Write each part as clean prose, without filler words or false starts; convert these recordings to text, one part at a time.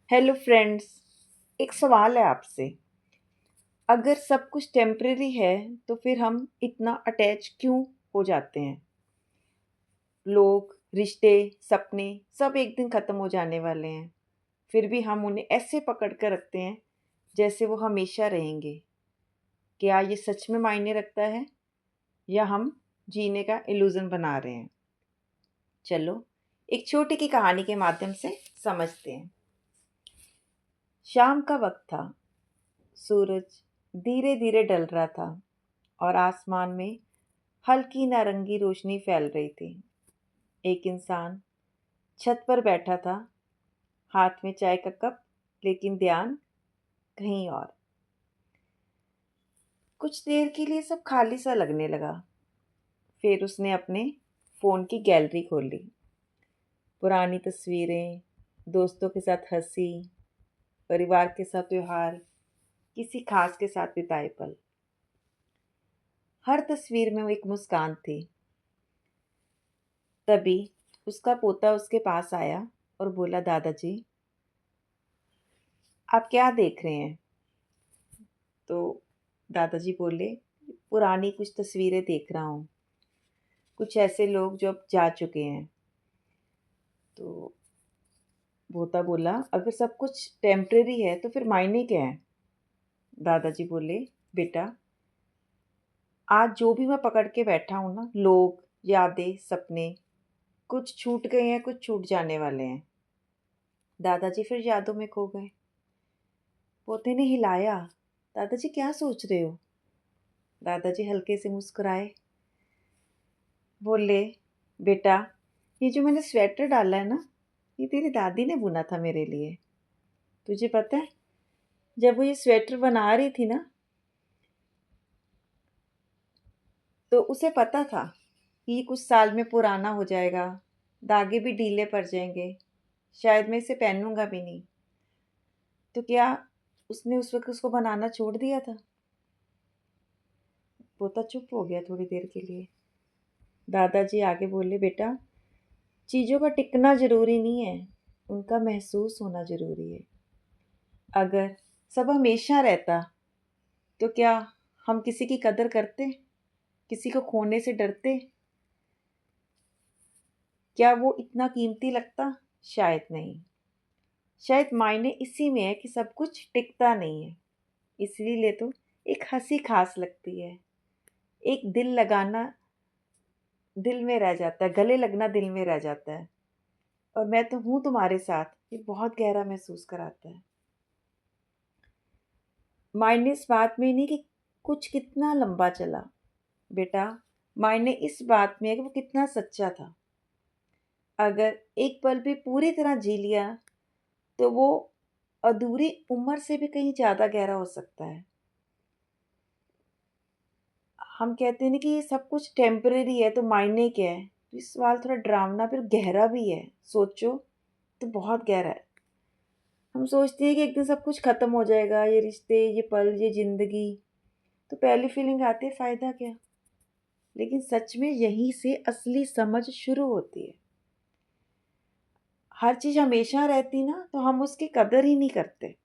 Hello friends. एक सवाल है आपसे। अगर सब कुछ टेम्परेरी है तो फिर हम इतना अटैच क्यों हो जाते हैं? लोग, रिश्ते, सपने सब एक दिन ख़त्म हो जाने वाले हैं। फिर भी हम उन्हें ऐसे पकड़ कर रखते हैं जैसे वो हमेशा रहेंगे। क्या ये सच में मायने रखता है या हम जीने का इल्यूज़न बना रहे हैं? चलो एक छोटी की कहानी के माध्यम से समझते हैं। शाम का वक्त था। सूरज धीरे धीरे ढल रहा था और आसमान में हल्की नारंगी रोशनी फैल रही थी। एक इंसान छत पर बैठा था, हाथ में चाय का कप, लेकिन ध्यान कहीं और। कुछ देर के लिए सब खाली सा लगने लगा। फिर उसने अपने फ़ोन की गैलरी खोली। पुरानी तस्वीरें, दोस्तों के साथ हंसी, परिवार के साथ त्योहार, किसी खास के साथ बिताए पल। हर तस्वीर में वो एक मुस्कान थी। तभी उसका पोता उसके पास आया और बोला, दादाजी आप क्या देख रहे हैं? तो दादाजी बोले, पुरानी कुछ तस्वीरें देख रहा हूँ, कुछ ऐसे लोग जो अब जा चुके हैं। तो पोता बोला, अगर सब कुछ टेम्परेरी है तो फिर मायने क्या है? दादाजी बोले, बेटा आज जो भी मैं पकड़ के बैठा हूँ ना, लोग, यादें, सपने, कुछ छूट गए हैं, कुछ छूट जाने वाले हैं। दादाजी फिर यादों में खो गए। पोते ने हिलाया, दादाजी क्या सोच रहे हो? दादाजी हल्के से मुस्कुराए, बोले, बेटा ये जो मैंने स्वेटर डाला है ना, ये तेरी दादी ने बुना था मेरे लिए। तुझे पता है, जब वो ये स्वेटर बना रही थी ना, तो उसे पता था कि ये कुछ साल में पुराना हो जाएगा, धागे भी ढीले पड़ जाएंगे, शायद मैं इसे पहनूंगा भी नहीं। तो क्या उसने उस वक्त उसको बनाना छोड़ दिया था? पोता चुप हो गया थोड़ी देर के लिए। दादाजी आगे बोले, बेटा चीज़ों का टिकना ज़रूरी नहीं है, उनका महसूस होना ज़रूरी है। अगर सब हमेशा रहता तो क्या हम किसी की कदर करते? किसी को खोने से डरते? क्या वो इतना कीमती लगता? शायद नहीं। शायद मायने इसी में है कि सब कुछ टिकता नहीं है। इसीलिए तो एक हंसी खास लगती है, एक दिल लगाना दिल में रह जाता है, गले लगना दिल में रह जाता है। और मैं तो हूँ तुम्हारे साथ, ये बहुत गहरा महसूस कराता है। मायने इस बात में नहीं कि कुछ कितना लंबा चला, बेटा मायने इस बात में है कि वो कितना सच्चा था। अगर एक पल भी पूरी तरह जी लिया तो वो अधूरी उम्र से भी कहीं ज़्यादा गहरा हो सकता है। हम कहते हैं ना कि ये सब कुछ टेम्परेरी है तो मायने क्या है? तो ये सवाल थोड़ा डरावना फिर गहरा भी है। सोचो तो बहुत गहरा है। हम सोचते हैं कि एक दिन सब कुछ ख़त्म हो जाएगा, ये रिश्ते, ये पल, ये ज़िंदगी। तो पहली फीलिंग आती है, फ़ायदा क्या? लेकिन सच में यहीं से असली समझ शुरू होती है। हर चीज़ हमेशा रहती ना तो हम उसकी कदर ही नहीं करते।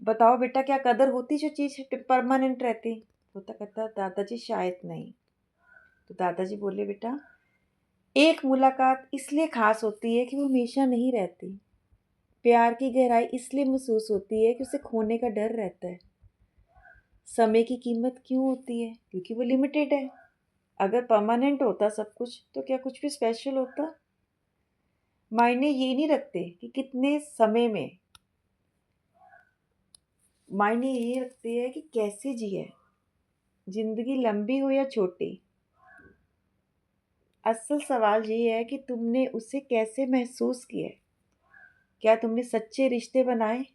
बताओ बेटा, क्या कदर होती जो चीज़ परमानेंट रहती? होता कहता, दादाजी शायद नहीं। तो दादाजी बोले, बेटा एक मुलाकात इसलिए खास होती है कि वो हमेशा नहीं रहती। प्यार की गहराई इसलिए महसूस होती है कि उसे खोने का डर रहता है। समय की कीमत क्यों होती है? क्योंकि वो लिमिटेड है। अगर परमानेंट होता सब कुछ तो क्या कुछ भी स्पेशल होता? मायने ये नहीं रखते कि कितने समय में, मायने ये रखते हैं कि कैसे जिए, जिंदगी लंबी हो या छोटी। असल सवाल ये है कि तुमने उसे कैसे महसूस किया है। क्या तुमने सच्चे रिश्ते बनाए?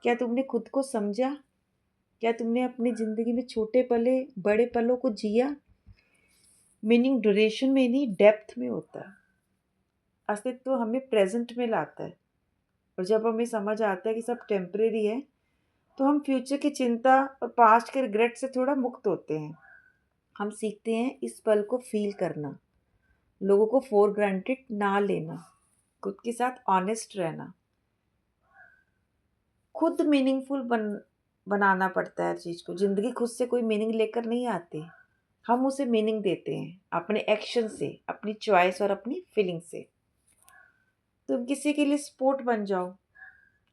क्या तुमने खुद को समझा? क्या तुमने अपनी ज़िंदगी में छोटे पले बड़े पलों को जिया? मीनिंग ड्यूरेशन में नहीं, डेप्थ में होता है। अस्तित्व हमें प्रेजेंट में लाता है। और जब हमें समझ आता है कि सब टेम्परेरी है तो हम फ्यूचर की चिंता और पास्ट के रिग्रेट से थोड़ा मुक्त होते हैं। हम सीखते हैं इस पल को फील करना, लोगों को फॉर ग्रांटेड ना लेना। खुद के साथ ऑनेस्ट रहना, खुद मीनिंगफुल बनाना पड़ता है हर चीज़ को। ज़िंदगी खुद से कोई मीनिंग लेकर नहीं आती, हम उसे मीनिंग देते हैं अपने एक्शन से, अपनी चॉइस और अपनी फीलिंग से। तुम किसी के लिए सपोर्ट बन जाओ,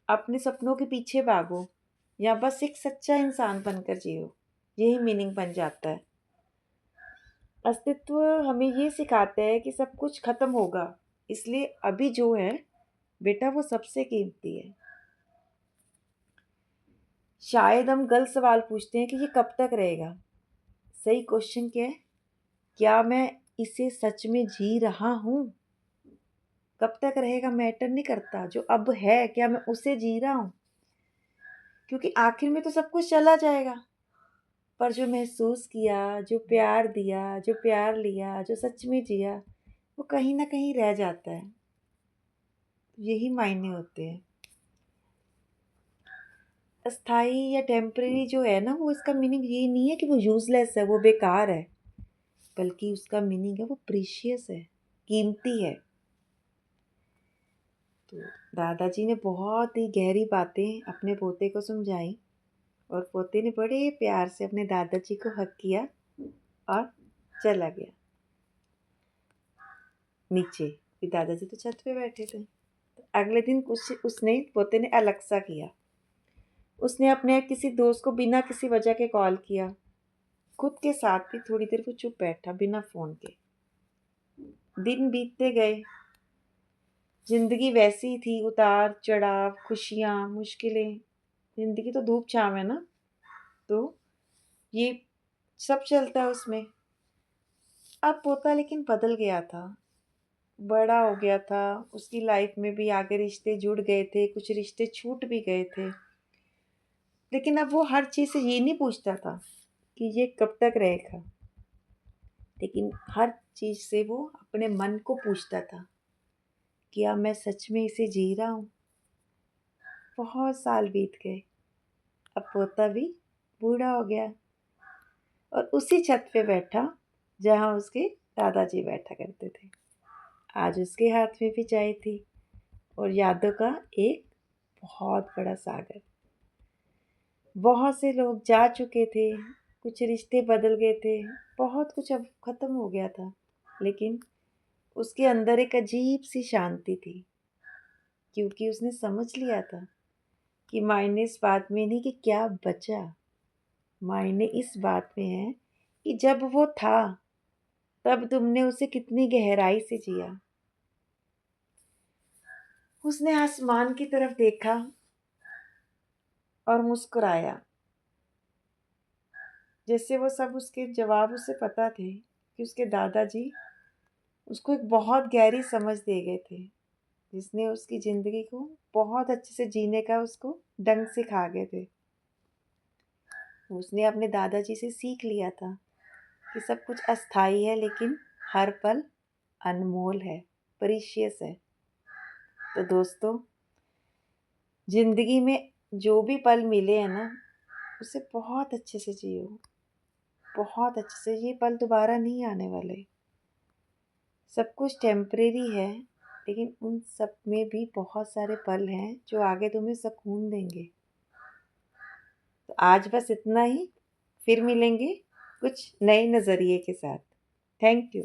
अपने सपनों के पीछे भागो, या बस एक सच्चा इंसान बनकर जियो, यही मीनिंग बन जाता है। अस्तित्व हमें ये सिखाता है कि सब कुछ खत्म होगा, इसलिए अभी जो है बेटा वो सबसे कीमती है। शायद हम गलत सवाल पूछते हैं कि ये कब तक रहेगा। सही क्वेश्चन क्या है, क्या मैं इसे सच में जी रहा हूँ? कब तक रहेगा मैटर नहीं करता, जो अब है क्या मैं उसे जी रहा हूँ? क्योंकि आखिर में तो सब कुछ चला जाएगा, पर जो महसूस किया, जो प्यार दिया, जो प्यार लिया, जो सच में जिया, वो कहीं ना कहीं रह जाता है। यही मायने होते हैं। अस्थाई या टेम्परेरी जो है ना, वो इसका मीनिंग ये नहीं है कि वो यूजलेस है, वो बेकार है, बल्कि उसका मीनिंग है वो प्रीशियस है, कीमती है। तो दादाजी ने बहुत ही गहरी बातें अपने पोते को समझाई, और पोते ने बड़े प्यार से अपने दादाजी को हग किया और चला गया नीचे। फिर दादाजी तो छत पे बैठे थे। तो अगले दिन कुछ उसने पोते ने अलग सा किया। उसने अपने किसी दोस्त को बिना किसी वजह के कॉल किया। खुद के साथ भी थोड़ी देर वो चुप बैठा बिना फ़ोन के। दिन बीतते गए, जिंदगी वैसी ही थी, उतार चढ़ाव, खुशियाँ, मुश्किलें। जिंदगी तो धूप छाँव है ना, तो ये सब चलता है उसमें। अब पोता लेकिन बदल गया था, बड़ा हो गया था। उसकी लाइफ में भी आगे रिश्ते जुड़ गए थे, कुछ रिश्ते छूट भी गए थे। लेकिन अब वो हर चीज़ से ये नहीं पूछता था कि ये कब तक रहेगा, लेकिन हर चीज़ से वो अपने मन को पूछता था, क्या मैं सच में इसे जी रहा हूँ? बहुत साल बीत गए, अब पोता भी बूढ़ा हो गया और उसी छत पे बैठा जहाँ उसके दादाजी बैठा करते थे। आज उसके हाथ में भी चाय थी और यादों का एक बहुत बड़ा सागर। बहुत से लोग जा चुके थे, कुछ रिश्ते बदल गए थे, बहुत कुछ अब ख़त्म हो गया था, लेकिन उसके अंदर एक अजीब सी शांति थी, क्योंकि उसने समझ लिया था कि मायने इस बात में नहीं कि क्या बचा, मायने इस बात में है कि जब वो था तब तुमने उसे कितनी गहराई से जिया। उसने आसमान की तरफ देखा और मुस्कुराया, जैसे वो सब उसके जवाब उसे पता थे कि उसके दादाजी उसको एक बहुत गहरी समझ दे गए थे, जिसने उसकी ज़िंदगी को बहुत अच्छे से जीने का उसको ढंग सिखा गए थे। उसने अपने दादाजी से सीख लिया था कि सब कुछ अस्थाई है, लेकिन हर पल अनमोल है, प्रीशियस है। तो दोस्तों, ज़िंदगी में जो भी पल मिले हैं ना, उसे बहुत अच्छे से जियो, बहुत अच्छे से। ये पल दोबारा नहीं आने वाले। सब कुछ टेम्परेरी है, लेकिन उन सब में भी बहुत सारे पल हैं जो आगे तुम्हें सुकून देंगे। तो आज बस इतना ही, फिर मिलेंगे कुछ नए नज़रिए के साथ। Thank you.